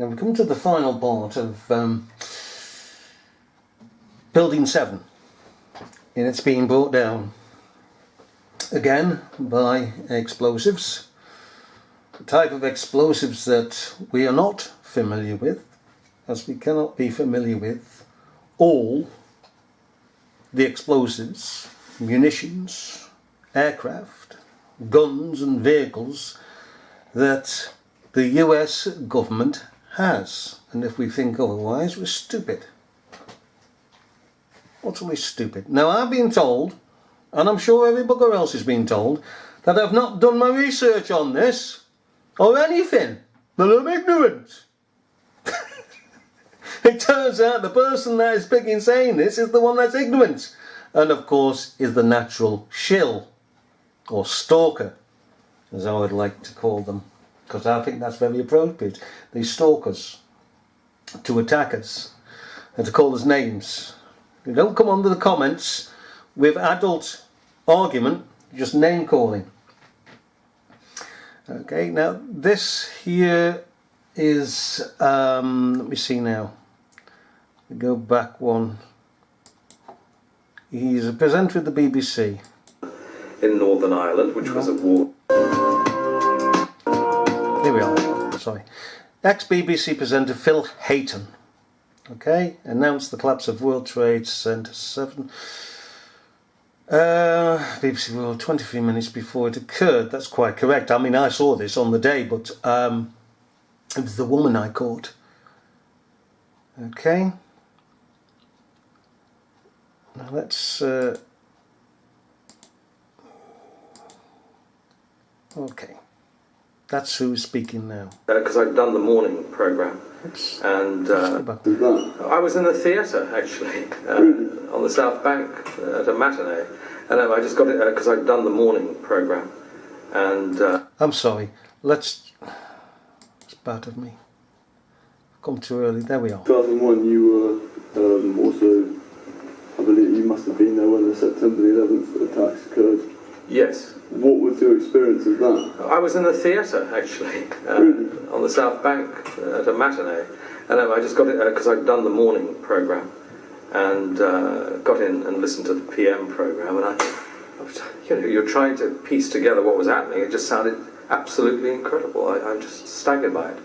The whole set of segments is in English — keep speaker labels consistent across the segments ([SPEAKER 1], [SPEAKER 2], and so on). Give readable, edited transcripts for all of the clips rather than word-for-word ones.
[SPEAKER 1] Now we come to the final part of Building 7, and it's being brought down again by explosives, the type of explosives that we are not familiar with, as we cannot be familiar with all the explosives, munitions, aircraft, guns and vehicles that the US government has. And if we think otherwise, we're stupid. Utterly stupid. Now, I've been told, and I'm sure every bugger else has been told, that I've not done my research on this or anything, that I'm ignorant. It turns out the person that is picking saying this is the one that's ignorant, and of course is the natural shill, or stalker, as I would like to call them, because I think that's very appropriate. These stalkers, to attack us and to call us names. You don't come under the comments with adult argument, just name calling. Okay, now this here is, let me see now, we go back one. He's a presenter with the BBC.
[SPEAKER 2] In Northern Ireland, which was at war.
[SPEAKER 1] Here we are, sorry. Ex-BBC presenter Phil Haydon, okay, announced the collapse of World Trade Center 7. BBC World 23 minutes before it occurred. That's quite correct. I mean, I saw this on the day, but it was the woman I caught. Okay. Now let's... okay. That's who's speaking now.
[SPEAKER 2] Because I'd done the morning programme. And I was in the theatre, actually, on the South Bank at a matinee. And I just got it because I'd done the morning programme. And
[SPEAKER 1] I'm sorry. It's bad of me. I've come too early. There we are.
[SPEAKER 3] 2001, you were also, I believe you must have been there when the September the 11th attacks occurred.
[SPEAKER 2] Yes.
[SPEAKER 3] What was your experience of that?
[SPEAKER 2] I was in the theatre, actually, on the South Bank at a matinee. And I just got it because I'd done the morning programme. And got in and listened to the PM programme. And you're trying to piece together what was happening. It just sounded absolutely incredible. I'm just staggered by it.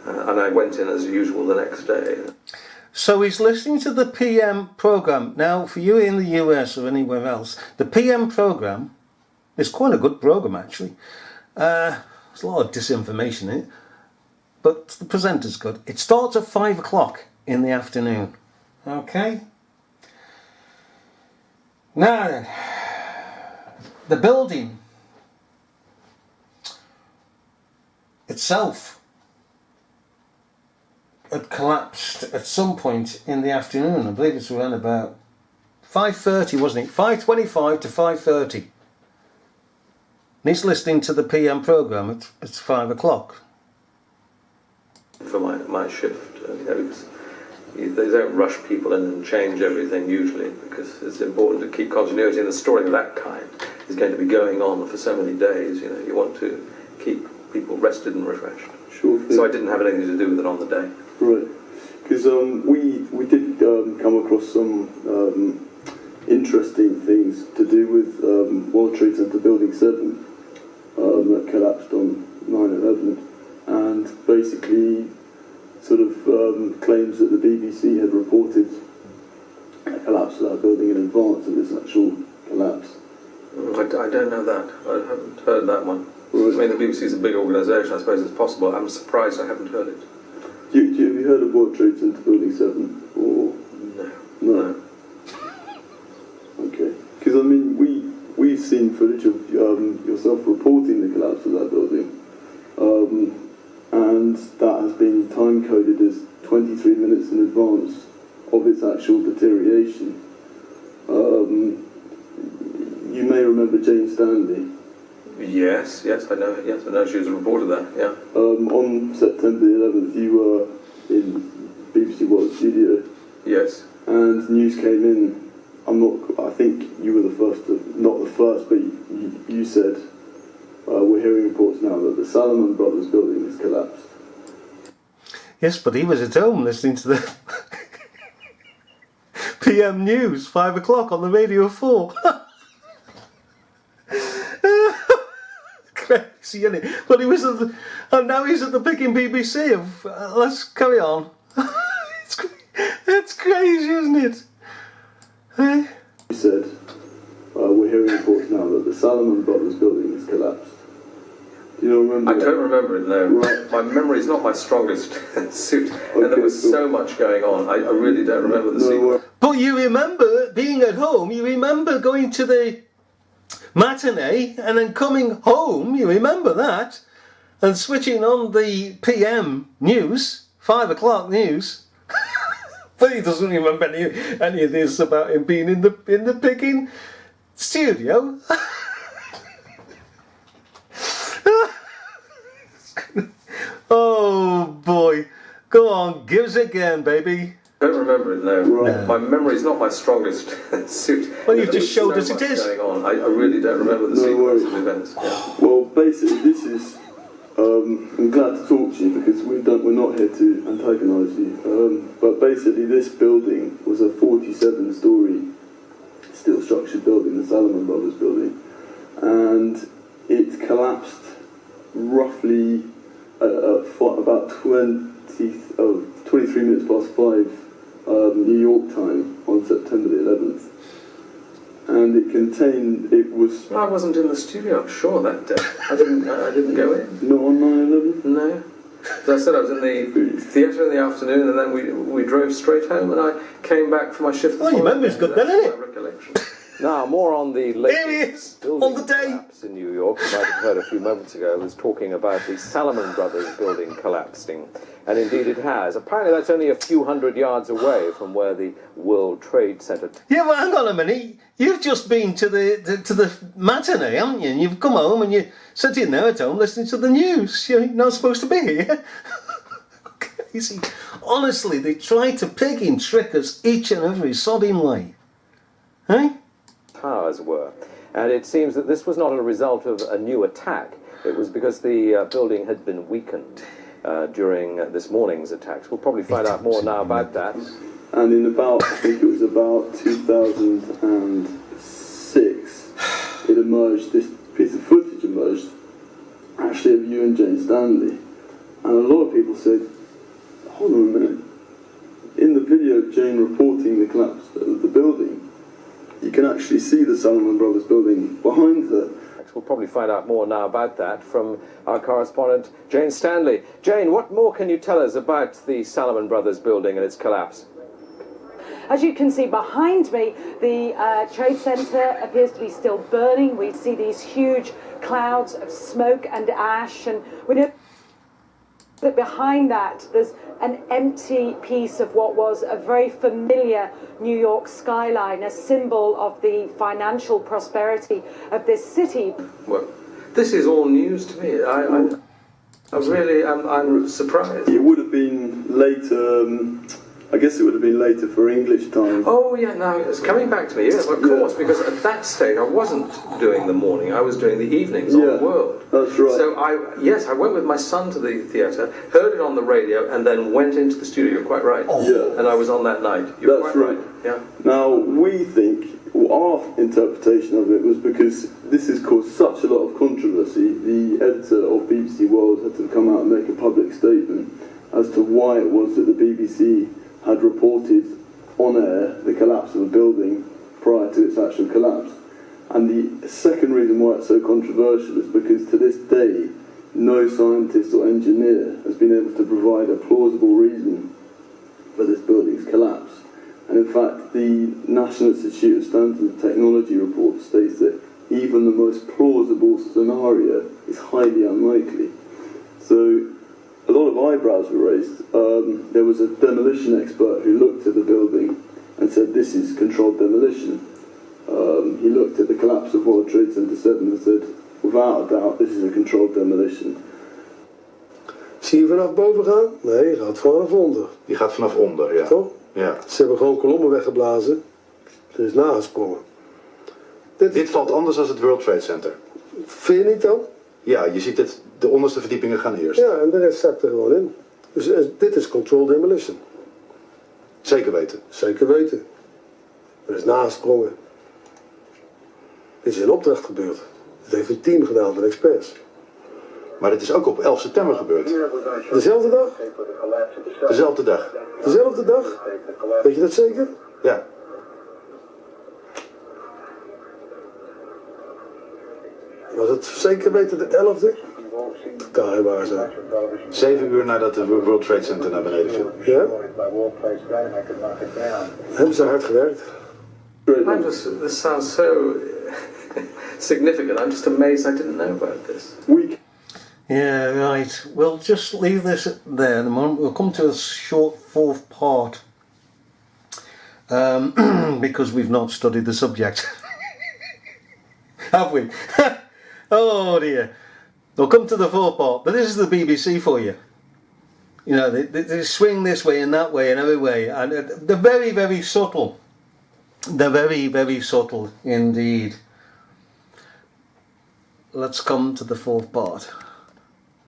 [SPEAKER 2] And I went in as usual the next day.
[SPEAKER 1] So he's listening to the PM programme. Now, for you in the US or anywhere else, the PM programme is quite a good programme, actually. There's a lot of disinformation in it, but the presenter's good. It starts at 5 o'clock in the afternoon. Okay? Now then, the building itself had collapsed at some point in the afternoon. I believe it's around about 5:30, wasn't it? 5:25 to 5:30. And he's listening to the PM programme at 5 o'clock.
[SPEAKER 2] For my shift, because they don't rush people in and change everything usually, because it's important to keep continuity, and a story of that kind is going to be going on for so many days. You want to keep people rested and refreshed.
[SPEAKER 3] Sure thing.
[SPEAKER 2] So I didn't have anything to do with it on the day.
[SPEAKER 3] Right, because we did come across some interesting things to do with World Trade Center Building 7 that collapsed on 9/11, and basically sort of claims that the BBC had reported a collapse of that building in advance of its actual collapse.
[SPEAKER 2] I don't know that. I haven't heard that one.
[SPEAKER 3] Right.
[SPEAKER 2] I mean, the BBC is a big organisation. I suppose it's possible. I'm surprised I haven't heard it.
[SPEAKER 3] Have you heard of World Trade Center Building 7? Or no? Okay, because I mean we've seen footage of yourself reporting the collapse of that building, and that has been time coded as 23 minutes in advance of its actual deterioration. You may remember Jane Stanley.
[SPEAKER 2] Yes, I know. Yes, I know she was reported that. Yeah.
[SPEAKER 3] On September the 11th, you were in BBC World Studio.
[SPEAKER 2] Yes.
[SPEAKER 3] And news came in. I think you were the first, not the first, but you said, we're hearing reports now that the Salomon Brothers building has collapsed.
[SPEAKER 1] Yes, but he was at home listening to the PM news, 5 o'clock on the Radio 4. Crazy, isn't it? But he was at the, and now he's at the picking BBC of, let's carry on. It's crazy, isn't it? Hey?
[SPEAKER 3] He said, we're hearing reports now that the Salomon Brothers building has collapsed. Do you remember
[SPEAKER 2] I don't remember it, no.
[SPEAKER 3] Right.
[SPEAKER 2] My memory is not my strongest suit, and there was so much going on. I really don't remember the sequence.
[SPEAKER 1] But you remember being at home, you remember going to the matinee and then coming home, you remember that, and switching on the PM news, 5 o'clock news. But he doesn't remember any of this about him being in the picking studio. Oh boy, go on, give us again, baby.
[SPEAKER 2] I don't remember it, no.
[SPEAKER 3] Right.
[SPEAKER 2] My memory is not my strongest suit.
[SPEAKER 1] Well, you've just showed us
[SPEAKER 2] so
[SPEAKER 1] it
[SPEAKER 2] much
[SPEAKER 1] is.
[SPEAKER 2] Going on. I really don't remember the sequence of events. Yeah.
[SPEAKER 3] Well, basically, this is. I'm glad to talk to you because we're not here to antagonise you. But basically, this building was a 47-storey steel structured building, the Salomon Brothers building, and it collapsed roughly about 23 minutes past 5 New York time on September the 11th. And it was...
[SPEAKER 2] I wasn't in the studio, I'm sure, that day. I didn't go in.
[SPEAKER 3] Not on 9/11?
[SPEAKER 2] No. As I said, I was in the theatre in the afternoon, and then we drove straight home, and I came back for my shift.
[SPEAKER 1] Oh, your memory's good then, isn't it?
[SPEAKER 2] My recollection.
[SPEAKER 4] Now, more on the
[SPEAKER 1] Here he
[SPEAKER 4] latest
[SPEAKER 1] is,
[SPEAKER 4] building
[SPEAKER 1] on the day.
[SPEAKER 4] collapse in New York. You might have heard a few moments ago, was talking about the Salomon Brothers building collapsing. And indeed it has. Apparently that's only a few hundred yards away from where the World Trade Center...
[SPEAKER 1] Yeah, but hang on a minute. You've just been to the matinee, haven't you? And you've come home and you're sitting there at home listening to the news. You're not supposed to be here. Crazy. Honestly, they try to pig and trick us each and every sodding way. Hey?
[SPEAKER 4] Towers were. And it seems that this was not a result of a new attack. It was because the building had been weakened during this morning's attacks. We'll probably find out more now about that.
[SPEAKER 3] And in about, I think it was about 2006, it emerged, this piece of footage emerged, actually of you and Jane Stanley. And a lot of people said, hold on a minute, in the video of Jane reporting the collapse of the building, you can actually see the Salomon Brothers building behind her.
[SPEAKER 4] We'll probably find out more now about that from our correspondent, Jane Stanley. Jane, what more can you tell us about the Salomon Brothers building and its collapse?
[SPEAKER 5] As you can see behind me, the Trade Center appears to be still burning. We see these huge clouds of smoke and ash, and we know that behind that there's an empty piece of what was a very familiar New York skyline, a symbol of the financial prosperity of this city.
[SPEAKER 2] Well, this is all news to me. I'm surprised.
[SPEAKER 3] It would have been later, I guess it would have been later for English time.
[SPEAKER 2] Oh yeah, now it's coming back to me. Yes, of course, because at that stage I wasn't doing the morning; I was doing the evenings on the World.
[SPEAKER 3] That's right.
[SPEAKER 2] So I went with my son to the theatre, heard it on the radio, and then went into the studio. You're quite right.
[SPEAKER 3] Yeah.
[SPEAKER 2] And I was on that night. You're
[SPEAKER 3] That's
[SPEAKER 2] quite
[SPEAKER 3] right.
[SPEAKER 2] Yeah.
[SPEAKER 3] Now, we think, our interpretation of it was because this has caused such a lot of controversy, the editor of BBC World had to come out and make a public statement as to why it was that the BBC had reported on air the collapse of a building prior to its actual collapse. And the second reason why it's so controversial is because to this day, no scientist or engineer has been able to provide a plausible reason for this building's collapse. And in fact, the National Institute of Standards and Technology report states that even the most plausible scenario is highly unlikely. So a lot of eyebrows were raised. There was a demolition expert who looked at the building and said this is controlled demolition. He looked at the collapse of World Trade Center 7 and said, without a doubt, this is a controlled demolition.
[SPEAKER 6] Zie je vanaf boven gaan? Nee, je gaat vanaf onder.
[SPEAKER 7] Die gaat vanaf onder, ja.
[SPEAKER 6] Toch?
[SPEAKER 7] Ja.
[SPEAKER 6] Ze hebben gewoon kolommen weggeblazen. Ze is nagesprongen.
[SPEAKER 7] Dit valt anders dan het World Trade Center.
[SPEAKER 6] Vind je niet dan?
[SPEAKER 7] Ja, je ziet het, de onderste verdiepingen gaan eerst.
[SPEAKER 6] Ja, en de rest zakt er gewoon in. Dus dit is controlled demolition.
[SPEAKER 7] Zeker weten.
[SPEAKER 6] Zeker weten. Er is nagesprongen. Dit is in opdracht gebeurd. Dit heeft een team gedaan van experts.
[SPEAKER 7] Maar dit is ook op 11 september gebeurd.
[SPEAKER 6] Dezelfde dag?
[SPEAKER 7] Dezelfde dag.
[SPEAKER 6] Dezelfde dag? Weet je dat zeker?
[SPEAKER 7] Ja.
[SPEAKER 6] Was het zeker weten de 11e? Kan hij waar zijn.
[SPEAKER 7] 7 uur nadat de World Trade Center naar beneden viel.
[SPEAKER 6] Ja? Hebben ze hard gewerkt.
[SPEAKER 2] This sounds so significant. I'm just amazed I didn't know about this.
[SPEAKER 1] Yeah, right. We'll just leave this there in a moment. We'll come to a short fourth part. Because we've not studied the subject. Have we? Oh dear. We'll come to the fourth part. But this is the BBC for you. You know, they swing this way and that way and every way. And they're very, very subtle. They're very, very subtle indeed. Let's come to the fourth part.